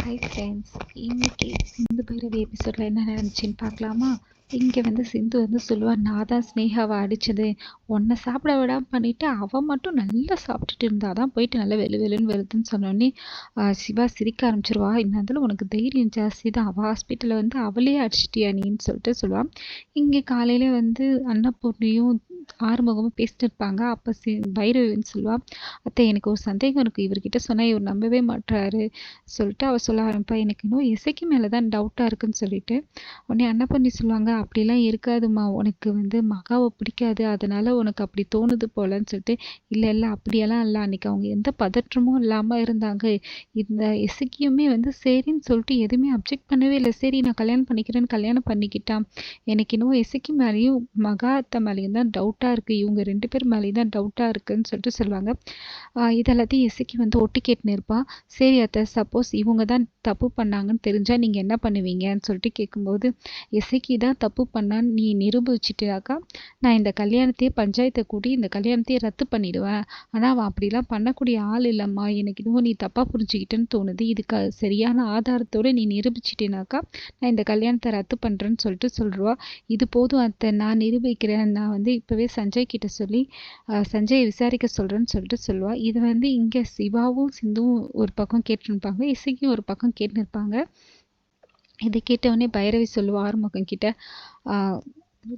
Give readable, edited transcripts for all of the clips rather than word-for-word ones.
Hi friends, இன்னைக்கு சிந்து பைரவி எபிசோடில் என்ன நடந்துச்சுன்னு பார்க்கலாமா? இங்கே சிந்து சொல்லுவா, நான் தான் ஸ்னேகாவை அடித்தது, உன்னை சாப்பிட விடாமல் பண்ணிவிட்டு அவன் மட்டும் நல்லா சாப்பிட்டுட்டு இருந்தா தான் போயிட்டு நல்லா வெளுன்னு வருதுன்னு சொன்னோடனே சிவா சிரிக்க ஆரம்பிச்சிருவா. இருந்தாலும் உனக்கு தைரியம் ஜாஸ்தி தான், அவள் ஹாஸ்பிட்டலில் அவளே அடிச்சிட்டியா நீன்னு சொல்லிட்டு சொல்லுவாள். இங்கே காலையில் அன்னபூர்ணியும் ஆறுமுகமும் பேசிட்டு இருப்பாங்க. அப்போ பைரவின்னு சொல்லுவாள், அத்தை எனக்கு ஒரு சந்தேகம் இருக்குது, இவர்கிட்ட சொன்னால் இவர் நம்பவே மாட்டுறாரு சொல்லிட்டு அவள் சொல்ல ஆரம்பிப்பா. எனக்கு இன்னும் இசைக்கு மேலே தான் டவுட்டாக இருக்குன்னு சொல்லிட்டு உடனே அன்னபூர்ணி சொல்லுவாங்க, அப்படிலாம் இருக்காதுமா, உனக்கு மகாவை பிடிக்காது, அதனால உனக்கு அப்படி தோணுது போலன்னு சொல்லிட்டு. இல்லை அப்படியெல்லாம் இல்லை, அன்னைக்கு அவங்க எந்த பதற்றமும் இல்லாமல் இருந்தாங்க. இந்த இசைக்குமே சரின்னு சொல்லிட்டு எதுவுமே அப்ஜெக்ட் பண்ணவே இல்லை. சரி நான் கல்யாணம் பண்ணிக்கிறேன்னு கல்யாணம் பண்ணிக்கிட்டான். எனக்கு இன்னும் இசைக்கு மேலேயும் மகா அத்தை மேலேயும் தான் டவுட்டாக இருக்குது, இவங்க 2 பேர் மேலேயும் தான் டவுட்டாக இருக்குன்னு சொல்லிட்டு சொல்லுவாங்க. இதெல்லாத்தையும் இசைக்கு ஒட்டி கேட்டுன்னு இருப்பான். சரி அத்தை, சப்போஸ் இவங்க தான் தப்பு பண்ணாங்கன்னு தெரிஞ்சால் நீங்கள் என்ன பண்ணுவீங்கன்னு சொல்லிட்டு கேட்கும்போது, இசைக்கு தான் தப்பு பண்ணான்னு நீ நிரூபிச்சிட்டாக்கா நான் இந்த கல்யாணத்தையே பஞ்சாயத்தை கூட்டி இந்த கல்யாணத்தையே ரத்து பண்ணிடுவேன். ஆனால் அவன் அப்படிலாம் பண்ணக்கூடிய ஆள் இல்லைம்மா, எனக்கு இன்னும் நீ தப்பாக புரிஞ்சுக்கிட்டேன்னு தோணுது. இதுக்கு சரியான ஆதாரத்தோடு நீ நிரூபிச்சிட்டேனாக்கா நான் இந்த கல்யாணத்தை ரத்து பண்ணுறேன்னு சொல்லிட்டு சொல்லுவா. இது போதும் அத்தை, நான் நிரூபிக்கிறேன், நான் இப்போவே சஞ்சய் கிட்ட சொல்லி சஞ்சயை விசாரிக்க சொல்கிறேன்னு சொல்லிட்டு சொல்லுவா. இது இங்கே சிவாவும் சிந்துவும் ஒரு பக்கம் கேட்டுருப்பாங்க, இசைக்கும் ஒரு பக்கம் கேட்டுருப்பாங்க. இதை கேட்டவுடனே பைரவி சொல்லுவா ஆறுமுகம் கிட்ட,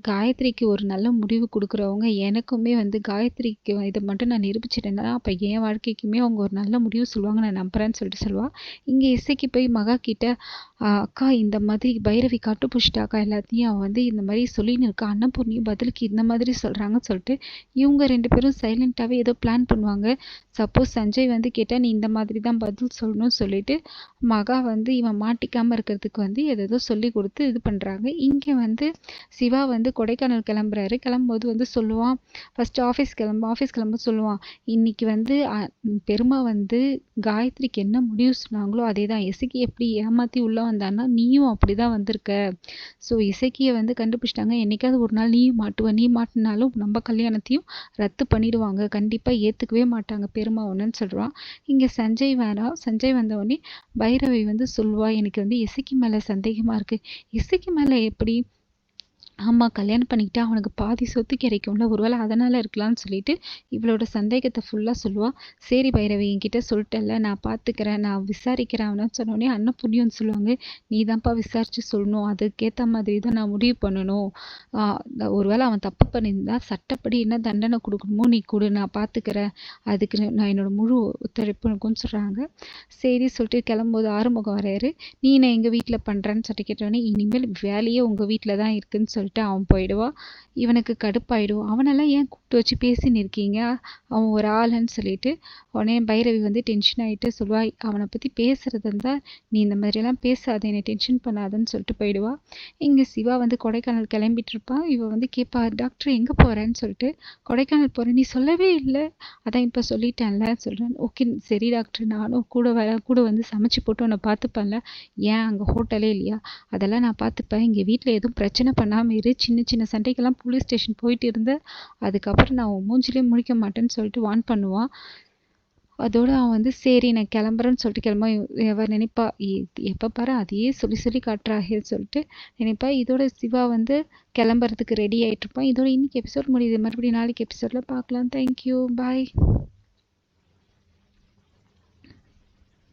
காயத்ரிக்கு ஒரு நல்ல முடிவு கொடுக்குறவங்க எனக்குமே காயத்ரிக்கு இதை மட்டும் நான் நிரூபிச்சிட்டேன்னா அப்போ என் வாழ்க்கைக்குமே அவங்க ஒரு நல்ல முடிவு சொல்லுவாங்க, நான் நம்புறேன்னு சொல்லிட்டு சொல்லுவாள். இங்கே இசைக்கு போய் மகா கிட்ட, அக்கா இந்த மாதிரி பைரவி கட்டுப்பிடிச்சிட்டாக்கா எல்லாத்தையும், அவன் இந்த மாதிரி சொல்லின்னு இருக்கா, அன்னபூர்ணியும் பதிலுக்கு இந்த மாதிரி சொல்கிறாங்கன்னு சொல்லிட்டு இவங்க 2 பேரும் சைலண்ட்டாகவே ஏதோ பிளான் பண்ணுவாங்க. சப்போஸ் சஞ்சய் கேட்டால் நீ இந்த மாதிரி தான் பதில் சொல்லணும்னு சொல்லிட்டு மகா இவன் மாட்டிக்காமல் இருக்கிறதுக்கு ஏதோ சொல்லி கொடுத்து இது பண்ணுறாங்க. இங்கே சிவா கொடைக்கானல் கிளம்புறாரு. கிளம்பும்போது சொல்லுவான், ஃபர்ஸ்ட் ஆஃபீஸ் கிளம்ப சொல்லுவான், இன்னைக்கு பெருமா காயத்ரிக்கு என்ன முடிவு சொன்னாங்களோ அதே தான், இசைக்கு எப்படி ஏமாற்றி உள்ளே வந்தான்னா நீயும் அப்படி தான் வந்திருக்க. ஸோ இசைக்கியை கண்டுபிடிச்சிட்டாங்க, என்னைக்காவது ஒரு நாள் நீயும் மாட்டுவ, நீ மாட்டினாலும் நம்ம கல்யாணத்தையும் ரத்து பண்ணிடுவாங்க, கண்டிப்பாக ஏற்றுக்கவே மாட்டாங்க பெருமா ஒன்றுன்னு சொல்கிறான். இங்கே சஞ்சய் வந்தவொடனே பைரவி சொல்லுவா, எனக்கு இசைக்கு மேலே சந்தேகமாக இருக்குது. இசைக்கு மேலே எப்படி? ஆமாம், கல்யாணம் பண்ணிக்கிட்டா அவனுக்கு பாதி சொத்து கிடைக்கும்ல, ஒருவேளை அதனால் இருக்கலாம்னு சொல்லிட்டு இவளோட சந்தேகத்தை ஃபுல்லாக சொல்லுவாள். சரி பைரவி, என்கிட்ட சொல்லிட்டல, நான் பார்த்துக்கிறேன், நான் விசாரிக்கிறேன் அவனு சொன்னோடனே அன்னபூர்ணியும் சொல்லுவாங்க, நீ தான்ப்பா விசாரித்து சொல்லணும், அதுக்கேற்ற மாதிரி தான் நான் முடிவு பண்ணணும். ஒருவேளை அவன் தப்பு பண்ணியிருந்தா சட்டப்படி என்ன தண்டனை கொடுக்கணுமோ நீ கொடு, நான் பார்த்துக்கிறேன், அதுக்கு நான் என்னோட முழு ஒத்துழைப்பு இருக்கும்னு சொல்கிறாங்க. சரி சொல்லிட்டு கிளம்பும்போது ஆறுமுகம் வரையாரு. நீ நான் எங்கள் வீட்டில் பண்ணுறேன்னு சொல்லிட்டு கேட்டோடனே, இனிமேல் வேலையே உங்கள் வீட்டில் தான் இருக்குதுன்னு சொல்லிட்டு அவன் போயிடுவான். இவனுக்கு கடுப்பாயிடும், அவனெல்லாம் ஏன் கூப்பிட்டு வச்சு பேசின்னு இருக்கீங்க, அவன் ஒரு ஆளுன்னு சொல்லிட்டு. உடனே பைரவி டென்ஷன் ஆகிட்டு சொல்லுவா, அவனை பற்றி பேசுறது இருந்தால் நீ இந்த மாதிரியெல்லாம் பேசாத, என்னை டென்ஷன் பண்ணாதன்னு சொல்லிட்டு போயிடுவா. இங்கே சிவா கொடைக்கானல் கிளம்பிட்டு இருப்பான். இவன் கேட்பா, டாக்டர் எங்கே போகிறேன்னு சொல்லிட்டு. கொடைக்கானல் போகிறேன், நீ சொல்லவே இல்லை, அதான் இப்போ சொல்லிட்டேன்ல சொல்கிறேன். ஓகே சரி டாக்டர், நானும் கூட சமைச்சு போட்டு உன்னை பார்த்துப்பேன்ல, ஏன் அங்கே ஹோட்டலே இல்லையா, அதெல்லாம் நான் பார்த்துப்பேன், இங்கே வீட்டில் எதுவும் பிரச்சனை பண்ணாமல் இரு, சின்ன சின்ன போலீஸ் ஸ்டேஷன் போயிட்டு இருந்த, அதுக்கப்புறம் நான் மூஞ்சிலே முழிக்க மாட்டேன்னு சொல்லிட்டு வார்ன் பண்ணுவான். அதோடு அவன் சரி நான் கிளம்புறேன்னு சொல்லிட்டு கிளம்ப. அவர் நினைப்பா, எப்போ பாரு அதையே சொல்லி காட்டுறாகேன்னு சொல்லிட்டு நினைப்பா. இதோட சிவா கிளம்புறதுக்கு ரெடி ஆகிட்டு இருப்பான். இதோட இன்னைக்கு எபிசோட் முடியுது, மறுபடியும் நாளைக்கு எபிசோடில் பார்க்கலாம். தேங்க்யூ, பாய்.